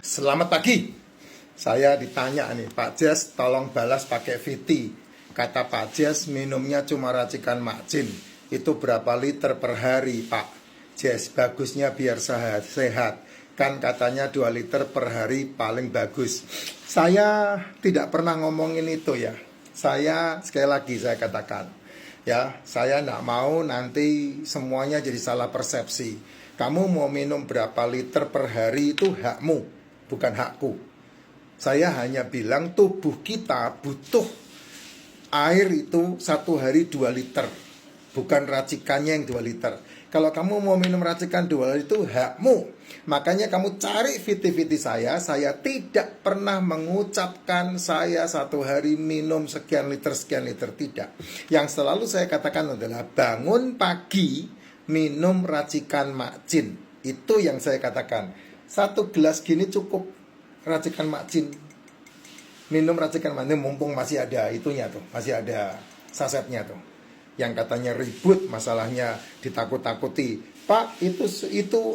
Selamat pagi. Saya ditanya nih, Pak Jas tolong balas pakai VT. Kata Pak Jas minumnya cuma racikan Makcin. Itu berapa liter per hari, Pak Jas? Bagusnya biar sehat. Kan katanya 2 liter per hari paling bagus. Saya tidak pernah ngomongin itu ya. Saya sekali lagi saya katakan, ya, saya tidak mau nanti semuanya jadi salah persepsi. Kamu mau minum berapa liter per hari itu hakmu, bukan hakku. Saya hanya bilang tubuh kita butuh air itu 1 hari 2 liter, bukan racikannya yang 2 liter. Kalau kamu mau minum racikan 2 liter itu hakmu. Makanya kamu cari viti-viti saya tidak pernah mengucapkan saya 1 hari minum sekian liter, tidak. Yang selalu saya katakan adalah bangun pagi minum racikan Makcin. Itu yang saya katakan. 1 gelas gini cukup racikan Makcin. Minum racikan Makcin mumpung masih ada itunya tuh, masih ada sasetnya tuh. Yang katanya ribut masalahnya, ditakut-takuti. Pak, itu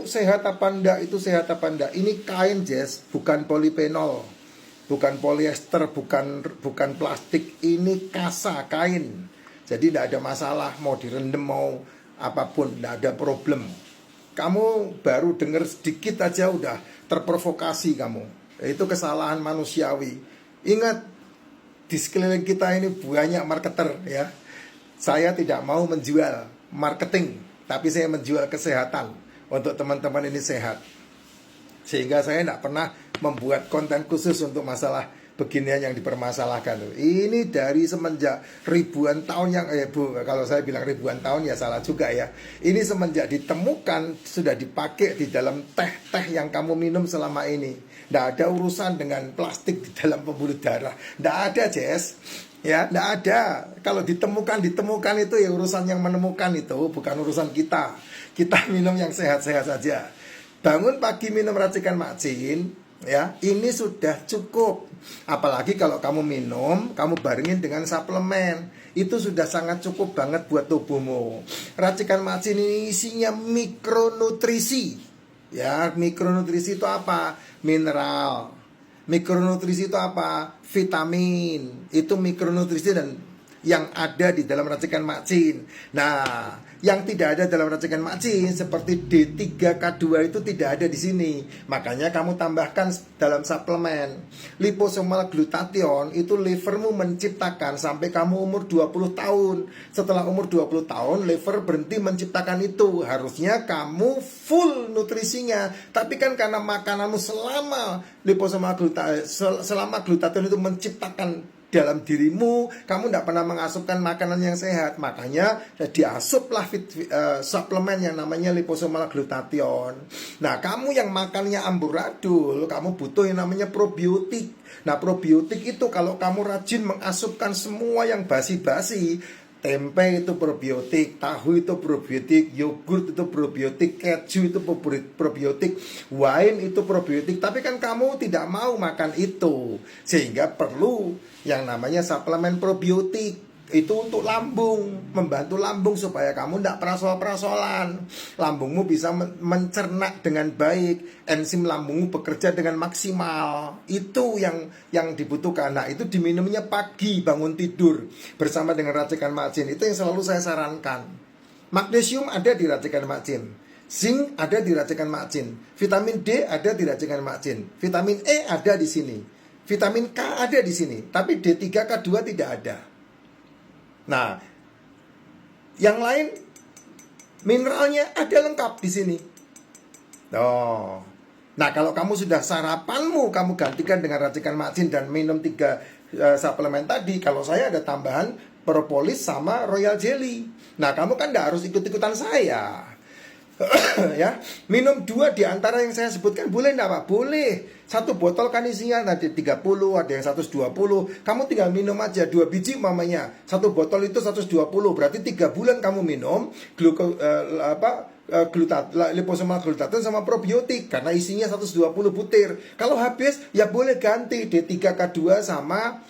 sehat apa enggak? Itu sehat apa enggak? Ini kain, Jess, bukan polifenol, bukan polyester, bukan plastik. Ini kasa kain. Jadi tidak ada masalah, mau direndam mau apapun, tidak ada problem. Kamu baru dengar sedikit aja udah terprovokasi kamu. Itu kesalahan manusiawi. Ingat, di sekeliling kita ini banyak marketer ya. Saya tidak mau menjual marketing, tapi saya menjual kesehatan untuk teman-teman ini sehat. Sehingga saya tidak pernah membuat konten khusus untuk masalah beginian yang dipermasalahkan. Ini dari semenjak ribuan tahun yang kalau saya bilang ribuan tahun ya salah juga ya. Ini semenjak ditemukan sudah dipakai di dalam teh-teh yang kamu minum selama ini. Tidak ada urusan dengan plastik di dalam pembuluh darah. Tidak ada, Jess. Ya, tidak ada. Kalau ditemukan itu ya urusan yang menemukan itu, bukan urusan kita. Kita minum yang sehat-sehat saja. Bangun pagi minum racikan Makcin, ya, ini sudah cukup. Apalagi kalau kamu minum, kamu barengin dengan suplemen, itu sudah sangat cukup banget buat tubuhmu. Racikan Makcin ini isinya mikronutrisi. Ya, mikronutrisi itu apa? Mineral. Mikronutrisi itu apa? Vitamin. Itu mikronutrisi dan yang ada di dalam racikan Makcin. Nah, yang tidak ada dalam racikan Makcin seperti D3K2 itu tidak ada di sini. Makanya kamu tambahkan dalam suplemen. Liposomal glutathione itu livermu menciptakan sampai kamu umur 20 tahun. Setelah umur 20 tahun liver berhenti menciptakan itu. Harusnya kamu full nutrisinya. Tapi kan karena makananmu selama liposomal glutathione itu menciptakan dalam dirimu, kamu tidak pernah mengasupkan makanan yang sehat. Makanya diasuplah suplemen yang namanya liposomal glutathione. Nah, kamu yang makannya amburadul, kamu butuh yang namanya probiotik. Nah, probiotik itu kalau kamu rajin mengasupkan semua yang basi-basi, tempe itu probiotik, tahu itu probiotik, yogurt itu probiotik, keju itu probiotik, wine itu probiotik. Tapi kan kamu tidak mau makan itu, sehingga perlu yang namanya suplemen probiotik. Itu untuk lambung, membantu lambung supaya kamu tidak perasol-perasolan. Lambungmu bisa mencerna dengan baik, enzim lambungmu bekerja dengan maksimal. Itu yang dibutuhkan. Nah, itu diminumnya pagi bangun tidur bersama dengan racikan Makcin. Itu yang selalu saya sarankan. Magnesium ada di racikan Makcin, zinc ada di racikan Makcin, vitamin D ada di racikan Makcin, vitamin E ada di sini, vitamin K ada di sini, tapi D3K2 tidak ada. Nah, yang lain mineralnya ada lengkap di sini. Oh. Nah, kalau kamu sudah sarapanmu kamu gantikan dengan racikan Makcin dan minum 3 suplemen tadi. Kalau saya ada tambahan propolis sama royal jelly. Nah, kamu kan tidak harus ikut-ikutan saya. Ya, minum 2 di antara yang saya sebutkan boleh enggak, Pak? Boleh. 1 botol kan isinya ada 30, ada yang 120. Kamu tinggal minum aja 2 biji mamanya. 1 botol itu 120. Berarti 3 bulan kamu minum liposomal glutathione sama probiotik karena isinya 120 butir. Kalau habis ya boleh ganti D3K2 sama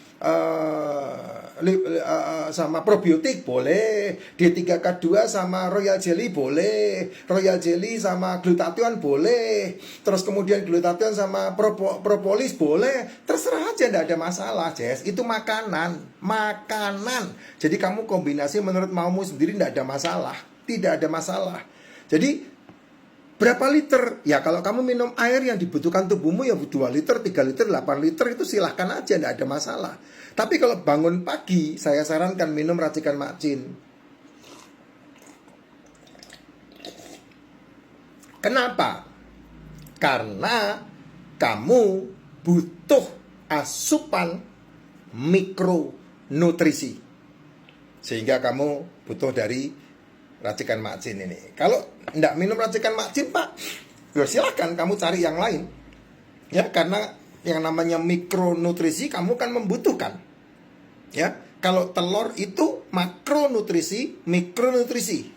sama probiotik boleh, D3K2 sama royal jelly boleh, royal jelly sama glutathione boleh, terus kemudian glutathione sama propolis boleh, terserah aja, tidak ada masalah, Jess. Itu makanan. Jadi kamu kombinasi menurut maumu sendiri, tidak ada masalah, tidak ada masalah. Jadi berapa liter? Ya kalau kamu minum air yang dibutuhkan tubuhmu ya 2 liter, 3 liter, 8 liter, itu silahkan aja, tidak ada masalah. Tapi kalau bangun pagi, saya sarankan minum racikan Makcin. Kenapa? Karena kamu butuh asupan mikronutrisi, sehingga kamu butuh dari racikan Makcin ini. Kalau tidak minum racikan Makcin, Pak, ya silahkan kamu cari yang lain. Ya, karena yang namanya mikronutrisi kamu kan membutuhkan. Ya, kalau telur itu makronutrisi, mikronutrisi.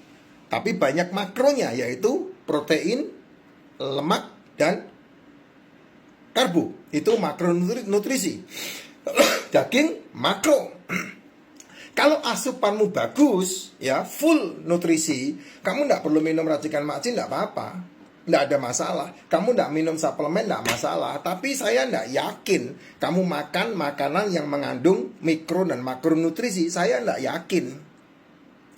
Tapi banyak makronya, yaitu protein, lemak, dan karbo. Itu makronutrisi. Daging makro. Kalau asupanmu bagus, ya full nutrisi, kamu tidak perlu minum racikan Makcin, tidak apa-apa, tidak ada masalah. Kamu tidak minum suplemen, tidak masalah. Tapi saya tidak yakin kamu makan makanan yang mengandung mikro dan makronutrisi. Saya tidak yakin.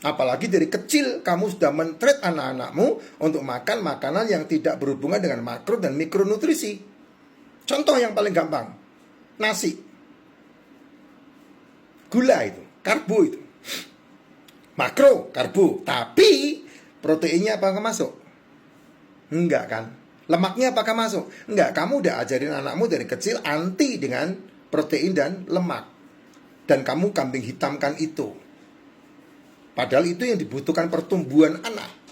Apalagi dari kecil kamu sudah men-treat anak-anakmu untuk makan makanan yang tidak berhubungan dengan makro dan mikronutrisi. Contoh yang paling gampang, nasi, gula itu, karbo itu, makro karbo, tapi proteinnya apakah masuk? Enggak kan? Lemaknya apakah masuk? Enggak. Kamu udah ajarin anakmu dari kecil anti dengan protein dan lemak, dan kamu kambing hitamkan itu. Padahal itu yang dibutuhkan pertumbuhan anak.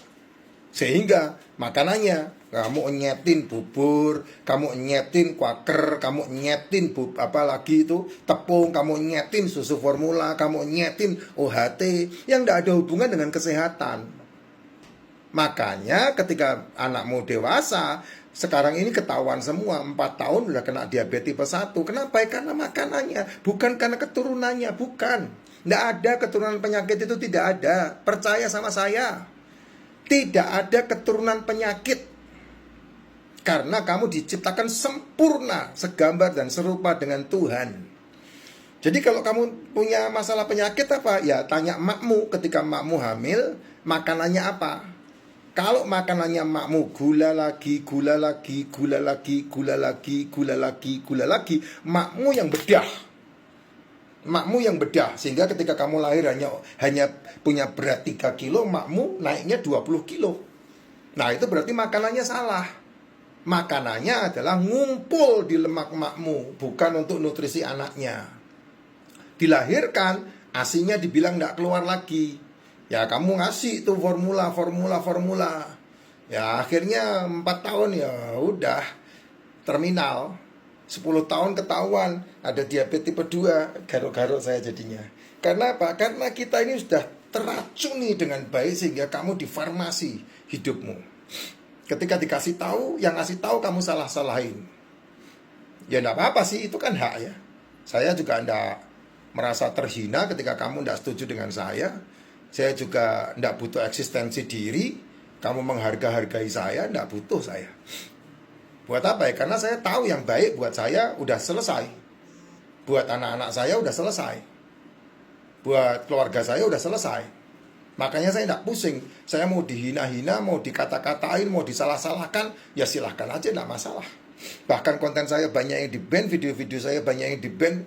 Sehingga makanannya kamu nyetin bubur, kamu nyetin kuaker, kamu nyetin apalagi itu tepung, kamu nyetin susu formula, kamu nyetin OHT yang tidak ada hubungan dengan kesehatan. Makanya ketika anakmu dewasa, sekarang ini ketahuan semua, 4 tahun udah kena diabetes tipe 1. Kenapa? Karena makanannya, bukan karena keturunannya, bukan. Tidak ada keturunan penyakit, itu tidak ada. Percaya sama saya. Tidak ada keturunan penyakit. Karena kamu diciptakan sempurna, segambar dan serupa dengan Tuhan. Jadi kalau kamu punya masalah penyakit apa? Ya tanya makmu ketika makmu hamil, makanannya apa? Kalau makanannya makmu gula lagi, gula lagi, gula lagi, gula lagi, gula lagi, gula lagi, makmu yang bedah. Makmu yang bedah, sehingga ketika kamu lahir hanya punya berat 3 kilo, makmu naiknya 20 kilo. Nah itu berarti makanannya salah. Makanannya adalah ngumpul di lemak makmu, bukan untuk nutrisi anaknya. Dilahirkan, asinya dibilang tidak keluar lagi. Ya kamu ngasih tuh formula. Ya akhirnya 4 tahun ya udah terminal. 10 tahun ketahuan ada diabetes tipe 2, garuk-garuk saya jadinya. Karena apa? Karena kita ini sudah teracuni dengan baik sehingga kamu di farmasi hidupmu. Ketika dikasih tahu, yang ngasih tahu kamu salah-salahin. Ya enggak apa-apa sih, itu kan hak ya. Saya juga enggak merasa terhina ketika kamu enggak setuju dengan saya. Saya juga enggak butuh eksistensi diri. Kamu menghargai saya, enggak butuh saya. Buat apa ya? Karena saya tahu yang baik buat saya udah selesai. Buat anak-anak saya udah selesai. Buat keluarga saya udah selesai. Makanya saya tidak pusing. Saya mau dihina-hina, mau dikata-katain, mau disalah-salahkan, ya silahkan aja, tidak masalah. Bahkan konten saya banyak yang di-ban, video-video saya banyak yang di-ban,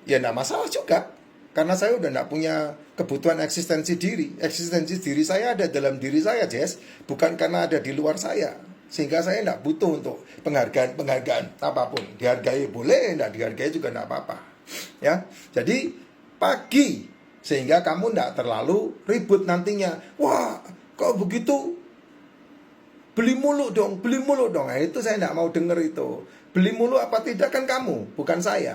ya tidak masalah juga. Karena saya udah tidak punya kebutuhan eksistensi diri. Eksistensi diri saya ada dalam diri saya, Jess. Bukan karena ada di luar saya. Sehingga saya tidak butuh untuk penghargaan apapun. Dihargai boleh, tidak dihargai juga tidak apa-apa. Ya, jadi pagi sehingga kamu tidak terlalu ribut nantinya. Wah, kok begitu? Beli mulu dong. Nah, itu saya tidak mau dengar itu. Beli mulu apa tidak kan kamu, bukan saya.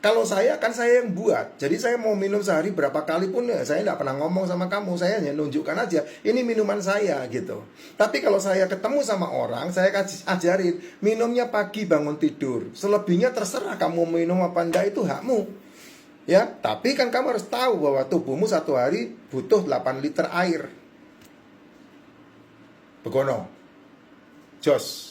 Kalau saya, kan saya yang buat. Jadi saya mau minum sehari berapa kali pun ya, saya tidak pernah ngomong sama kamu. Saya hanya nunjukkan aja, ini minuman saya gitu. Tapi kalau saya ketemu sama orang, saya ajarin, minumnya pagi bangun tidur. Selebihnya terserah kamu minum apa enggak, itu hakmu. Ya, tapi kan kamu harus tahu bahwa tubuhmu satu hari butuh 8 liter air. Begono. Jos.